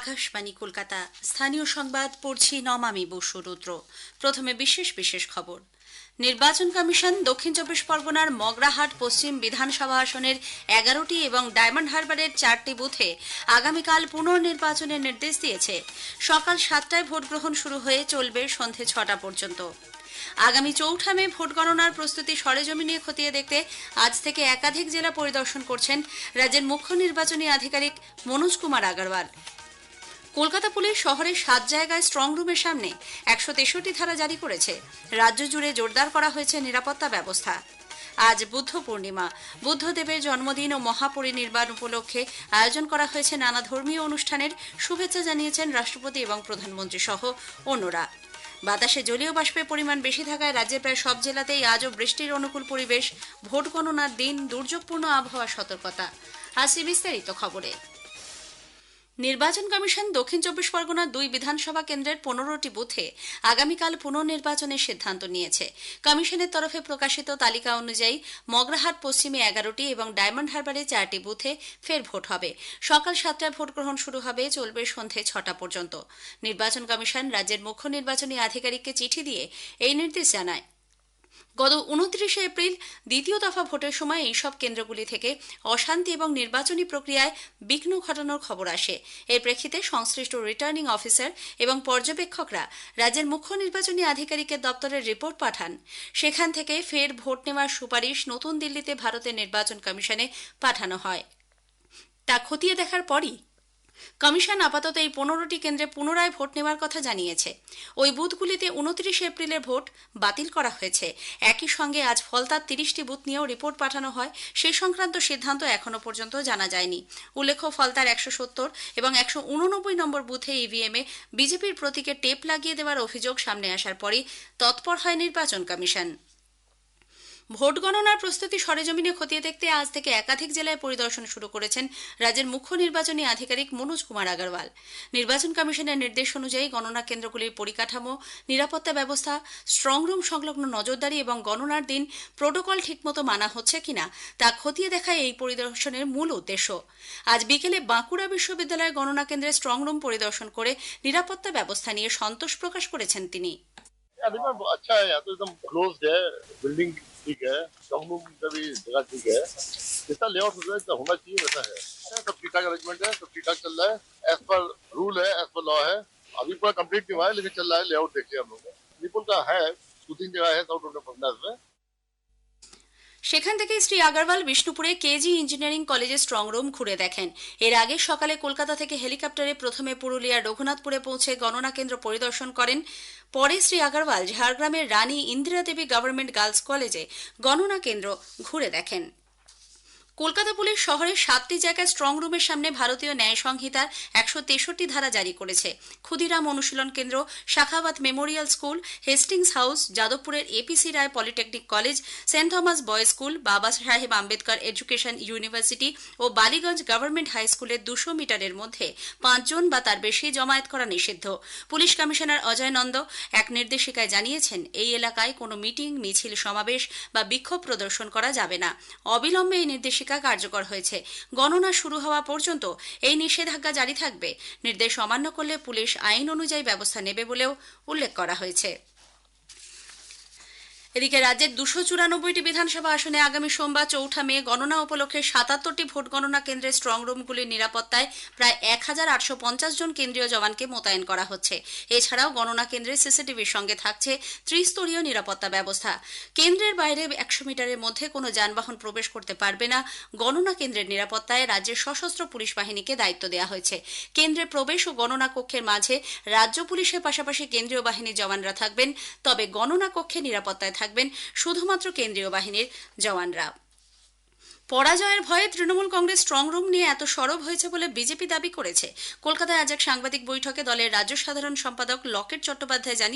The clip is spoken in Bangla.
আকাশবাণী কলকাতা স্থানীয় সংবাদ পড়ছি নমামি বসু রুদ্র। প্রথমে বিশেষ খবর। নির্বাচন কমিশন দক্ষিণ চব্বিশ পরগনার মগরাহাট পশ্চিম বিধানসভা আসনের 11টি এবং ডায়মন্ড হারবারের 4টি বুথে আগামীকাল পুনর্নির্বাচনের নির্দেশ দিয়েছে। সকাল 7টায় ভোট গ্রহণ শুরু হয়ে চলবে সন্ধে 6টা পর্যন্ত। আগামী 4 মে ভোট গণনার প্রস্তুতি সরেজমিনে খতিয়ে দেখতে আজ থেকে একাধিক জেলা পরিদর্শন করছেন রাজ্যের মুখ্য নির্বাচনী আধিকারিক মনোজ কুমার আগরওয়াল। কলকাতা পুলিশ শহরের 7 জায়গায় স্ট্রং রুমের সামনে 163 ধারা জারি করেছে। রাজ্য জুড়ে জোরদার করা হয়েছে নিরাপত্তা ব্যবস্থা। আজ বুদ্ধ পূর্ণিমা, বুদ্ধদেবের জন্মদিন ও মহাপরিনির্বাণ উপলক্ষে আয়োজন করা হয়েছে নানা ধর্মীয় অনুষ্ঠানের। শুভেচ্ছা জানিয়েছেন রাষ্ট্রপতি এবং প্রধানমন্ত্রী সহ অন্যরা। বাতাসে জলীয় বাষ্পের পরিমাণ বেশি থাকায় রাজ্যের প্রায় সব জেলাতেই আজও বৃষ্টির অনুকূল পরিবেশ। ভোট গণনার দিন দুর্যোগপূর্ণ আবহাওয়া সতর্কতা। আসি বিস্তারিত খবরে। নির্বাচন কমিশন দক্ষিণ চব্বিশ পরগনার 2 বিধানসভা কেন্দ্রের 15টি বুথে আগামীকাল পুনর্নির্বাচনের সিদ্ধান্ত নিয়েছে। কমিশনের তরফে প্রকাশিত তালিকা অনুযায়ী মগরাহাট পশ্চিমে 11টি এবং ডায়মন্ড হারবারে 4টি বুথে ফের ভোট হবে। সকাল 7টায় ভোট গ্রহণ শুরু হবে, চলবে সন্ধে 6টা পর্যন্ত। নির্বাচন কমিশন রাজ্যের মুখ্য নির্বাচনী আধিকারিককে চিঠি দিয়ে এই নির্দেশ জানায়। গত 29 এপ্রিল দ্বিতীয় দফা ভোটের সময় এইসব কেন্দ্রগুলি থেকে অশান্তি এবং নির্বাচনী প্রক্রিয়ায় বিঘ্ন ঘটানোর খবর আসে। এর প্রেক্ষিতে সংশ্লিষ্ট রিটার্নিং অফিসার এবং পর্যবেক্ষকরা রাজ্যের মুখ্য নির্বাচনী আধিকারিকের দপ্তরে রিপোর্ট পাঠান। সেখান থেকে ফের ভোট নেওয়ার সুপারিশ নতুন দিল্লিতে ভারতের নির্বাচন কমিশনে পাঠানো হয়। তা খতিয়ে দেখার পরই কমিশন আপাতত এই 15টি কেন্দ্রে পুনরায় ভোট নেওয়ার কথা জানিয়েছে। ওই বুথগুলিতে 29 এপ্রিলের ভোট বাতিল করা হয়েছে। একই সঙ্গে আজ ফলতার 30টি বুথ নিয়েও রিপোর্ট পাঠানো হয়। সেই সংক্রান্ত সিদ্ধান্ত এখনো পর্যন্ত জানা যায়নি। উল্লেখ্য, ফলতার 170 এবং 189 নম্বর বুথে ইভিএমে বিজেপির প্রতীকে টেপ লাগিয়ে দেওয়ার অভিযোগ সামনে আসার পরই তৎপর হয় নির্বাচন কমিশন। ভোট গণনার প্রস্তুতি সরেজমিনে খতিয়ে দেখতে আজ থেকে একাধিক জেলায় পরিদর্শন শুরু করেছেন রাজ্যের মুখ্য নির্বাচনী আধিকারিক মনোজ কুমার আগরওয়াল। নির্বাচন কমিশনের নির্দেশ অনুযায়ী গণনা কেন্দ্রগুলির পরিকাঠামো, নিরাপত্তা ব্যবস্থা, স্ট্রং রুম সংলগ্ন নজরদারি এবং গণনার দিন প্রোটোকল ঠিকমতো মানা হচ্ছে কিনা তা খতিয়ে দেখাই এই পরিদর্শনের মূল উদ্দেশ্য। আজ বিকেলে বাঁকুড়া বিশ্ববিদ্যালয়ের গণনা কেন্দ্রে স্ট্রং রুম পরিদর্শন করে নিরাপত্তা ব্যবস্থা নিয়ে সন্তোষ প্রকাশ করেছেন তিনি। अच्छा है, यहाँ तो एकदम क्लोज्ड है, बिल्डिंग ठीक है, स्ट्रॉन्ग रूम का भी जगह ठीक है, जैसा लेआउट होना चाहिए वैसा है। सब ठीक ठाक अरेंजमेंट है, सब ठीक ठाक चल रहा है, एज पर रूल है, एज पर लॉ है। अभी पूरा कंप्लीट नहीं हुआ है, लेकिन चल रहा है। लेआउट देखिए हम लोग निपुल का है, 2-3 जगह है साउथ इंडिया में। সেখান থেকে শ্রী আগরওয়াল বিষ্ণুপুরে কেজি ইঞ্জিনিয়ারিং কলেজের স্ট্রং রুম ঘুরে দেখেন। এর আগে সকালে কলকাতা থেকে হেলিকপ্টারে প্রথমে পুরুলিয়ার রঘুনাথপুরে পৌঁছে গণনা কেন্দ্র পরিদর্শন করেন। পরে শ্রী আগরওয়াল ঝাড়গ্রামের রানী ইন্দিরা দেবী গভর্নমেন্ট গার্লস কলেজে গণনা কেন্দ্র ঘুরে দেখেন। কলকাতা পুলিশ শহরের 7টি জায়গায় স্ট্রং রুমের সামনে ভারতীয় ন্যায় সংহিতার 163 ধারা জারি করেছে। Khudiram Anushilan Kendra, Sakhawat memorial school, Hastings house, যাদবপুরের APC Ray polytechnic college, saint Thomas boys school, Baba Saheb Ambedkar education university ও বালিগঞ্জ গভর্নমেন্ট হাই স্কুলের 200 মিটারের মধ্যে 5 জন বা তার বেশি জমায়েত করা নিষিদ্ধ। পুলিশ কমিশনার অজয় নন্দ এক নির্দেশিকায় জানিয়েছেন, এই এলাকায় কোনো মিটিং, মিছিল, সমাবেশ বা বিক্ষোভ প্রদর্শন করা যাবে না। অবিলম্বে এই নির্দেশিকা কার্যকর হয়েছে। গণনা শুরু হওয়া পর্যন্ত এই নিষেধাজ্ঞা জারি থাকবে। নির্দেশ অমান্য করলে পুলিশ আইন অনুযায়ী ব্যবস্থা নেবে বলেও উল্লেখ করা হয়েছে। এদিকে রাজ্যের 294টি বিধানসভা আসনে আগামী সোমবার 4 মে গণনা উপলক্ষে 77টি ভোট গণনা কেন্দ্রের স্ট্রং রুমগুলির নিরাপত্তায় প্রায় 1850 জন কেন্দ্রীয় জওয়ানকে মোতায়েন করা হচ্ছে। এছাড়াও গণনা কেন্দ্রে সিসিটিভির সঙ্গে থাকছে ত্রিস্তরীয় নিরাপত্তা ব্যবস্থা। কেন্দ্রের বাইরে 100 মিটারের মধ্যে কোনো যানবাহন প্রবেশ করতে পারবে না। গণনা কেন্দ্রের নিরাপত্তায় রাজ্যের সশস্ত্র পুলিশ বাহিনীকে দায়িত্ব দেওয়া হয়েছে। কেন্দ্রে প্রবেশ ও গণনা কক্ষের মাঝে রাজ্য পুলিশের পাশাপাশি কেন্দ্রীয় বাহিনীর জওয়ানরা থাকবেন। তবে গণনা কক্ষে নিরাপত্তায় থাকবেন শুধুমাত্র কেন্দ্রীয় বাহিনীর জওয়ানরা। পরাজয়ের ভয়ে তৃণমূল কংগ্রেস স্ট্রং রুম নিয়ে এত সরব হয়েছে বলে বিজেপি দাবি করেছে। কলকাতায় আজ এক সাংবাদিক বৈঠকে দলের রাজ্য সাধারণ সম্পাদক লকেট চট্টোপাধ্যায় জানিয়েছেন,